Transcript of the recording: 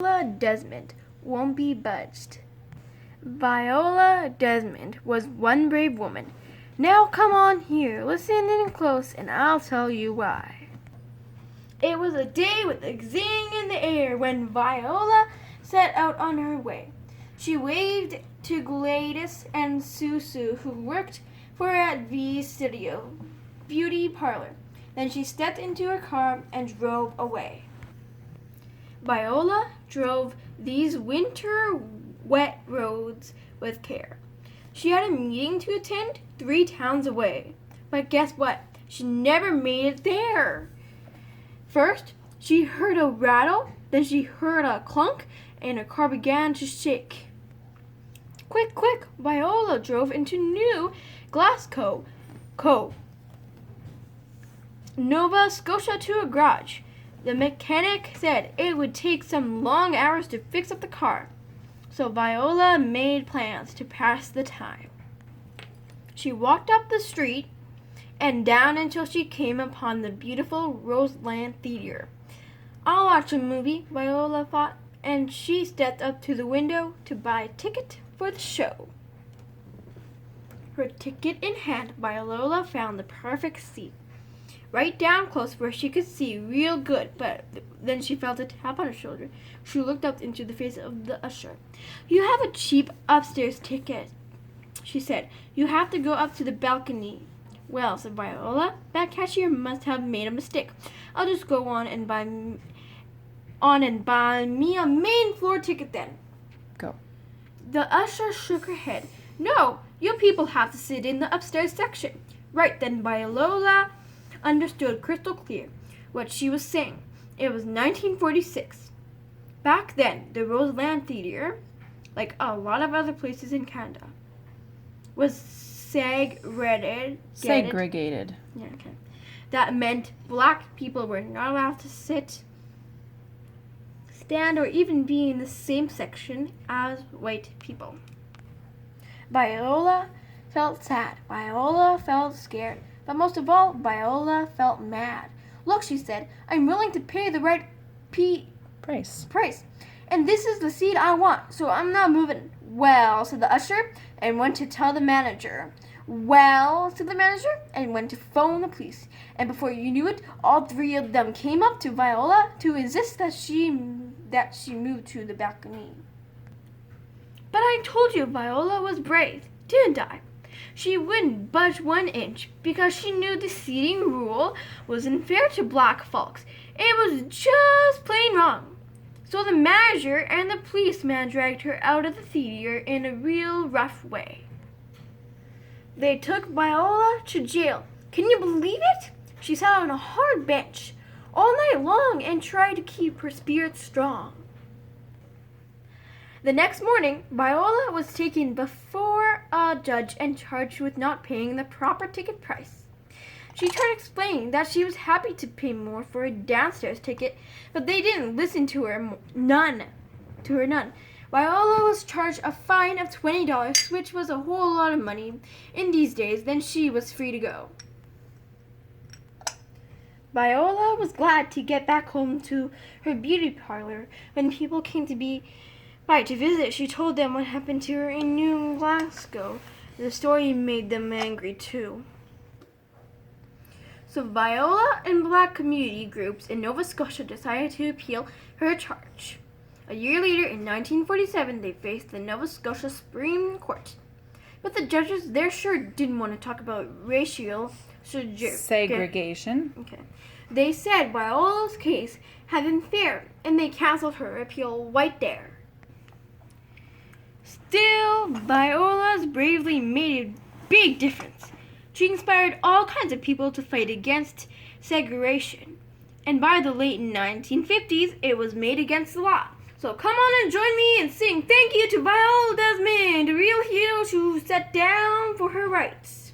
Viola Desmond won't be budged. Viola Desmond was one brave woman. Now come on here, listen in close, and I'll tell you why. It was a day with a zing in the air when Viola set out on her way. She waved to Gladys and Susu, who worked for her at V's studio beauty parlor. Then she stepped into her car and drove away. Viola drove these winter wet roads with care. She had a meeting to attend 3 towns away. But guess what? She never made it there. First, she heard a rattle, then she heard a clunk, and her car began to shake. Quick, quick! Viola drove into New Glasgow, Nova Scotia to a garage. The mechanic said it would take some long hours to fix up the car, so Viola made plans to pass the time. She walked up the street and down until she came upon the beautiful Roseland Theater. I'll watch a movie, Viola thought, and she stepped up to the window to buy a ticket for the show. Her ticket in hand, Viola found the perfect seat, right down close where she could see real good, but then she felt a tap on her shoulder. She looked up into the face of the usher. "You have a cheap upstairs ticket," she said. "You have to go up to the balcony." "Well," said Viola, "that cashier must have made a mistake. I'll just go on and buy me a main floor ticket then." Go. The usher shook her head. "No, you people have to sit in the upstairs section." Right then Viola understood crystal clear what she was saying. It was 1946. Back then, the Roseland Theater, like a lot of other places in Canada, was segregated. Yeah, okay. That meant black people were not allowed to sit, stand, or even be in the same section as white people. Viola felt sad. Viola felt scared. But most of all, Viola felt mad. "Look," she said, "I'm willing to pay the right price. And this is the seat I want, so I'm not moving." "Well," said the usher, and went to tell the manager. "Well," said the manager, and went to phone the police. And before you knew it, all 3 of them came up to Viola to insist that she move to the balcony. But I told you Viola was brave, didn't I? She wouldn't budge 1 inch because she knew the seating rule wasn't fair to black folks. It was just plain wrong. So the manager and the policeman dragged her out of the theater in a real rough way. They took Viola to jail. Can you believe it? She sat on a hard bench all night long and tried to keep her spirits strong. The next morning, Viola was taken before a judge and charged with not paying the proper ticket price. She tried explaining that she was happy to pay more for a downstairs ticket, but they didn't listen to her none. Viola was charged a fine of $20, which was a whole lot of money in these days. Then she was free to go. Viola was glad to get back home to her beauty parlor. When people came to visit, she told them what happened to her in New Glasgow. The story made them angry too. So Viola and black community groups in Nova Scotia decided to appeal her charge. A year later, in 1947, they faced the Nova Scotia Supreme Court. But the judges there sure didn't want to talk about racial segregation. Okay. They said Viola's case had been fair, and they canceled her appeal right there. Still, Viola's bravely made a big difference. She inspired all kinds of people to fight against segregation. And by the late 1950s, it was made against the law. So come on and join me and sing thank you to Viola Desmond, a real hero who sat down for her rights.